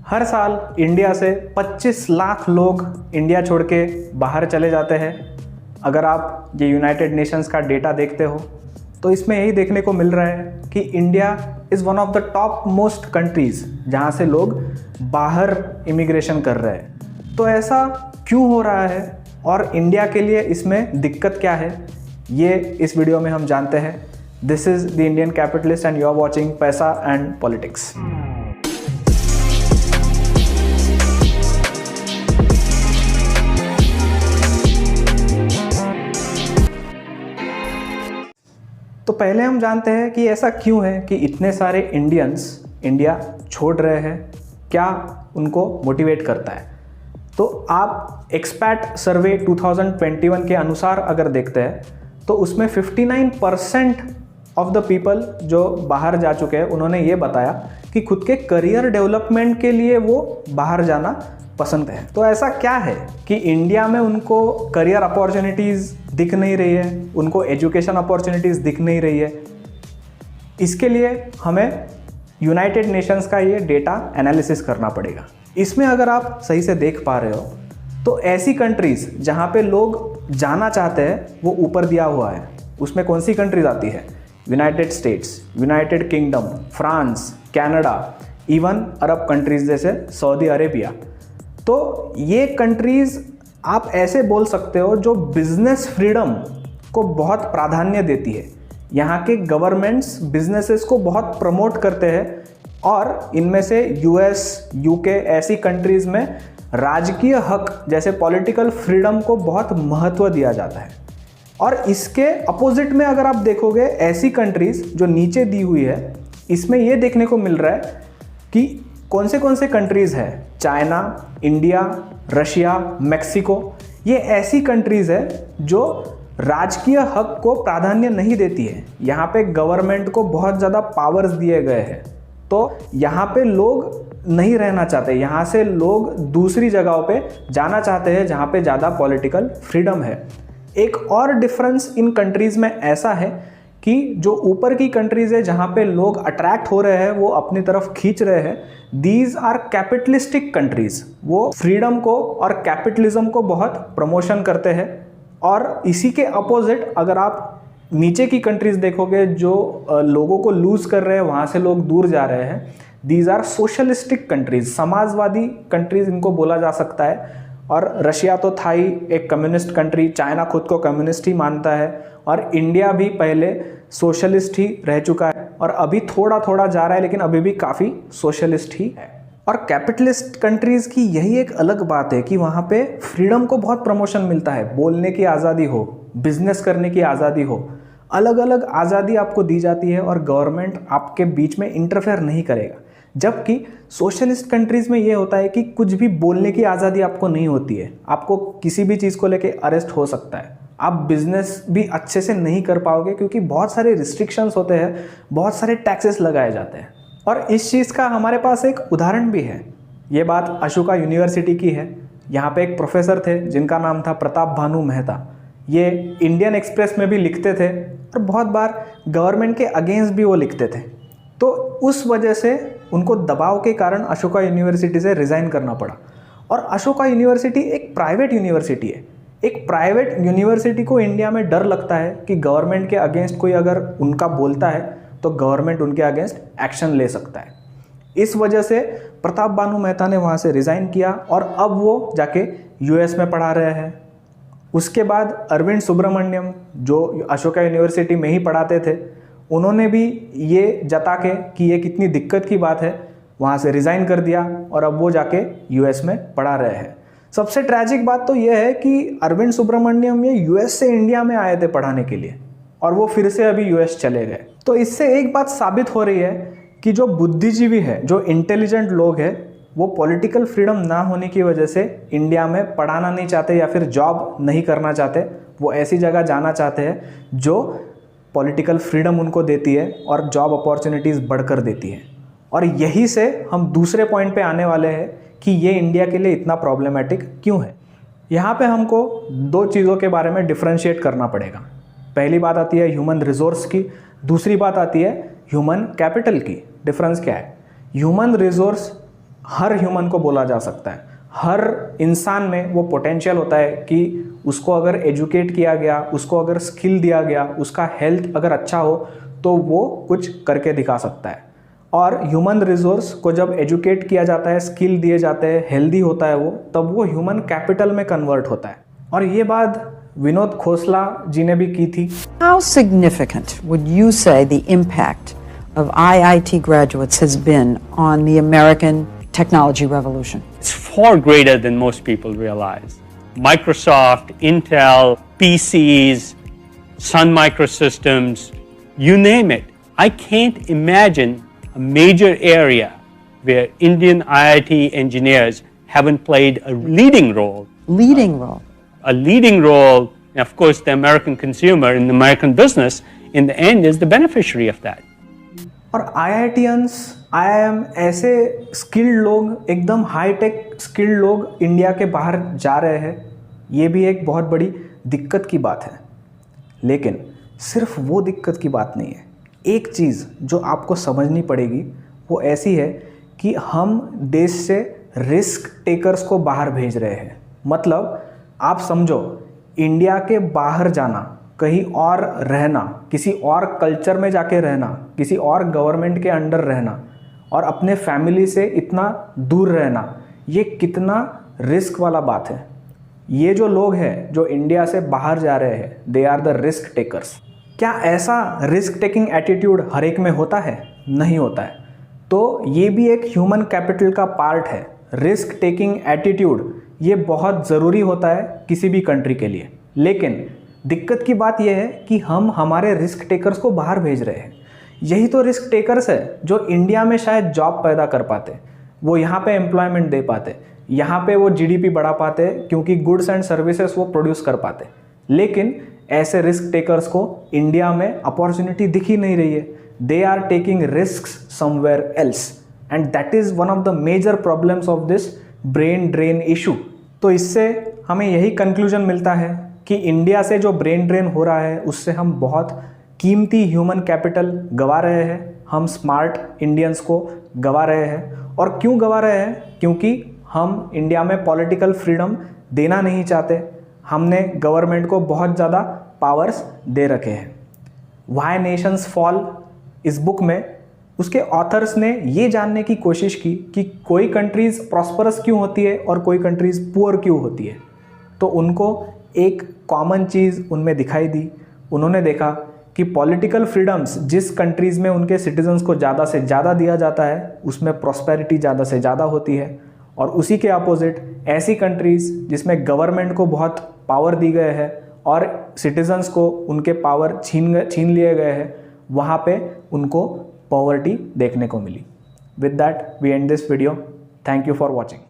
हर साल इंडिया से 25 लाख लोग इंडिया छोड़ के बाहर चले जाते हैं। अगर आप ये यूनाइटेड नेशंस का डेटा देखते हो तो इसमें यही देखने को मिल रहा है कि India is one of the top most countries जहाँ से लोग बाहर इमिग्रेशन कर रहे हैं। तो ऐसा क्यों हो रहा है और इंडिया के लिए इसमें दिक्कत क्या है, ये इस वीडियो में हम जानते हैं। This is the Indian capitalist and you are watching Paisa and politics. तो पहले हम जानते हैं कि ऐसा क्यों है कि इतने सारे इंडियंस इंडिया छोड़ रहे हैं, क्या उनको मोटिवेट करता है। तो आप एक्सपैट सर्वे 2021 के अनुसार अगर देखते हैं तो उसमें 59% ऑफ द पीपल जो बाहर जा चुके हैं उन्होंने ये बताया कि खुद के करियर डेवलपमेंट के लिए वो बाहर जाना पसंद है। तो ऐसा क्या है कि इंडिया में उनको करियर अपॉर्चुनिटीज़ दिख नहीं रही है, उनको एजुकेशन अपॉर्चुनिटीज़ दिख नहीं रही है। इसके लिए हमें यूनाइटेड नेशंस का ये डेटा एनालिसिस करना पड़ेगा। इसमें अगर आप सही से देख पा रहे हो तो ऐसी कंट्रीज़ जहाँ पे लोग जाना चाहते हैं वो ऊपर दिया हुआ है। उसमें कौन सी कंट्रीज़ आती है? United States, United Kingdom, France, Canada, even Arab countries जैसे सऊदी अरेबिया। तो ये कंट्रीज़ आप ऐसे बोल सकते हो जो बिजनेस फ्रीडम को बहुत प्राधान्य देती है। यहाँ के गवर्नमेंट्स बिजनेसेस को बहुत प्रमोट करते हैं और इनमें से यूएस, यूके ऐसी कंट्रीज़ में राजकीय हक जैसे पॉलिटिकल फ्रीडम को बहुत महत्व दिया जाता है। और इसके अपोजिट में अगर आप देखोगे ऐसी कंट्रीज़ जो नीचे दी हुई है, इसमें ये देखने को मिल रहा है कि कौन से कंट्रीज़ हैं। चाइना, इंडिया, रशिया, मेक्सिको, ये ऐसी कंट्रीज़ है जो राजकीय हक को प्राधान्य नहीं देती है। यहाँ पे गवर्नमेंट को बहुत ज़्यादा पावर्स दिए गए हैं, तो यहाँ पे लोग नहीं रहना चाहते। यहाँ से लोग दूसरी जगहों पे जाना चाहते हैं जहाँ पे ज़्यादा पॉलिटिकल फ्रीडम है। एक और डिफरेंस इन कंट्रीज़ में ऐसा है कि जो ऊपर की कंट्रीज़ है जहाँ पे लोग अट्रैक्ट हो रहे हैं, वो अपनी तरफ खींच रहे हैं, दीज आर कैपिटलिस्टिक कंट्रीज़। वो फ्रीडम को और कैपिटलिज्म को बहुत प्रमोशन करते हैं। और इसी के अपोजिट अगर आप नीचे की कंट्रीज़ देखोगे जो लोगों को लूज़ कर रहे हैं, वहाँ से लोग दूर जा रहे हैं, दीज आर सोशलिस्टिक कंट्रीज़, समाजवादी कंट्रीज़ इनको बोला जा सकता है। और रशिया तो था ही एक कम्युनिस्ट कंट्री, चाइना खुद को कम्युनिस्ट ही मानता है, और इंडिया भी पहले सोशलिस्ट ही रह चुका है और अभी थोड़ा थोड़ा जा रहा है, लेकिन अभी भी काफ़ी सोशलिस्ट ही है। और कैपिटलिस्ट कंट्रीज़ की यही एक अलग बात है कि वहाँ पे फ्रीडम को बहुत प्रमोशन मिलता है। बोलने की आज़ादी हो, बिजनेस करने की आज़ादी हो, अलग अलग आज़ादी आपको दी जाती है और गवर्नमेंट आपके बीच में इंटरफेयर नहीं करेगा। जबकि सोशलिस्ट कंट्रीज़ में ये होता है कि कुछ भी बोलने की आज़ादी आपको नहीं होती है। आपको किसी भी चीज़ को लेके अरेस्ट हो सकता है, आप बिजनेस भी अच्छे से नहीं कर पाओगे क्योंकि बहुत सारे रिस्ट्रिक्शंस होते हैं, बहुत सारे टैक्सेस लगाए जाते हैं। और इस चीज़ का हमारे पास एक उदाहरण भी है। ये बात अशोका यूनिवर्सिटी की है। यहाँ पे एक प्रोफेसर थे जिनका नाम था प्रताप भानु मेहता। ये इंडियन एक्सप्रेस में भी लिखते थे और बहुत बार गवर्नमेंट के अगेंस्ट भी वो लिखते थे। तो उस वजह से उनको दबाव के कारण अशोका यूनिवर्सिटी से रिज़ाइन करना पड़ा। और अशोका यूनिवर्सिटी एक प्राइवेट यूनिवर्सिटी है। एक प्राइवेट यूनिवर्सिटी को इंडिया में डर लगता है कि गवर्नमेंट के अगेंस्ट कोई अगर उनका बोलता है तो गवर्नमेंट उनके अगेंस्ट एक्शन ले सकता है। इस वजह से प्रताप भानु मेहता ने वहाँ से रिज़ाइन किया और अब वो जाके यूएस में पढ़ा रहे हैं। उसके बाद अरविंद सुब्रमण्यम जो अशोका यूनिवर्सिटी में ही पढ़ाते थे, उन्होंने भी ये जता के कि ये कितनी दिक्कत की बात है, वहाँ से रिज़ाइन कर दिया और अब वो जाके यूएस में पढ़ा रहे हैं। सबसे ट्रैजिक बात तो ये है कि अरविंद सुब्रमण्यम ये यूएस से इंडिया में आए थे पढ़ाने के लिए और वो फिर से अभी यूएस चले गए। तो इससे एक बात साबित हो रही है कि जो बुद्धिजीवी है, जो इंटेलिजेंट लोग हैं, वो पॉलिटिकल फ्रीडम ना होने की वजह से इंडिया में पढ़ाना नहीं चाहते या फिर जॉब नहीं करना चाहते। वो ऐसी जगह जाना चाहते हैं जो पॉलिटिकल फ्रीडम उनको देती है और जॉब अपॉर्चुनिटीज़ बढ़कर देती है। और यही से हम दूसरे पॉइंट पे आने वाले हैं कि ये इंडिया के लिए इतना प्रॉब्लमेटिक क्यों है। यहाँ पे हमको दो चीज़ों के बारे में डिफ्रेंशिएट करना पड़ेगा। पहली बात आती है ह्यूमन रिसोर्स की, दूसरी बात आती है ह्यूमन कैपिटल की। डिफरेंस क्या है? ह्यूमन रिसोर्स हर ह्यूमन को बोला जा सकता है। हर इंसान में वो पोटेंशियल होता है कि उसको अगर एजुकेट किया गया, उसको अगर स्किल दिया गया, उसका हेल्थ अगर अच्छा हो तो वो कुछ करके दिखा सकता है। और ह्यूमन रिसोर्स को जब एजुकेट किया जाता है, स्किल दिए जाते हैं, हेल्दी होता है वो, तब वो ह्यूमन कैपिटल में कन्वर्ट होता है। और ये बात विनोद खोसला जी ने भी की थी। How significant would you say the impact of IIT graduates has been on the American technology revolution? It's far greater than most people realize. Microsoft, Intel, PCs, Sun Microsystems, you name it. I can't imagine a major area where Indian IIT engineers haven't played a leading role. Leading role. A leading role, and of course, the American consumer in the American business, in the end, is the beneficiary of that. और IITians, IIM ऐसे skilled लोग, एकदम hi tech skilled लोग India के बाहर जा रहे हैं, ये भी एक बहुत बड़ी दिक्कत की बात है। लेकिन सिर्फ वो दिक्कत की बात नहीं है। एक चीज़ जो आपको समझनी पड़ेगी वो ऐसी है कि हम देश से रिस्क टेकर्स को बाहर भेज रहे हैं। मतलब आप समझो, इंडिया के बाहर जाना, कहीं और रहना, किसी और कल्चर में जाके रहना, किसी और गवर्नमेंट के अंडर रहना और अपने फैमिली से इतना दूर रहना, ये कितना रिस्क वाला बात है। ये जो लोग हैं जो इंडिया से बाहर जा रहे हैं, they are the risk takers. क्या ऐसा रिस्क टेकिंग एटीट्यूड हर एक में होता है? नहीं होता है। तो ये भी एक ह्यूमन कैपिटल का पार्ट है। रिस्क टेकिंग एटीट्यूड ये बहुत ज़रूरी होता है किसी भी कंट्री के लिए। लेकिन दिक्कत की बात यह है कि हम हमारे रिस्क टेकर्स को बाहर भेज रहे हैं। यही तो रिस्क टेकर्स है जो इंडिया में शायद जॉब पैदा कर पाते, वो यहाँ पे एम्प्लॉयमेंट दे पाते, यहाँ पे वो जीडीपी बढ़ा पाते क्योंकि गुड्स एंड सर्विसेज वो प्रोड्यूस कर पाते। लेकिन ऐसे रिस्क टेकर्स को इंडिया में अपॉर्चुनिटी दिख ही नहीं रही है। They are taking risk somewhere else and that is one of the major problems of this brain drain issue. तो इससे हमें यही कंक्लूजन मिलता है कि इंडिया से जो ब्रेन ड्रेन हो रहा है उससे हम बहुत कीमती ह्यूमन कैपिटल गंवा रहे हैं। हम स्मार्ट इंडियंस को गंवा रहे हैं। और क्यों गंवा रहे हैं? क्योंकि हम इंडिया में पॉलिटिकल फ्रीडम देना नहीं चाहते। हमने गवर्नमेंट को बहुत ज़्यादा पावर्स दे रखे हैं। व्हाई नेशंस फॉल इस बुक में उसके ऑथर्स ने ये जानने की कोशिश की कि कोई कंट्रीज़ प्रॉस्परस क्यों होती है और कोई कंट्रीज़ पुअर क्यों होती है। तो उनको एक कॉमन चीज़ उनमें दिखाई दी। उन्होंने देखा कि पॉलिटिकल फ्रीडम्स जिस कंट्रीज़ में उनके सिटीजन्स को ज़्यादा से ज़्यादा दिया जाता है उसमें प्रॉस्पेरिटी ज़्यादा से ज़्यादा होती है। और उसी के अपोजिट ऐसी कंट्रीज़ जिसमें गवर्नमेंट को बहुत पावर दी गए है और सिटीजन्स को उनके पावर छीन लिए गए हैं, वहाँ पे उनको पॉवर्टी देखने को मिली। With that we end this video. Thank you for watching.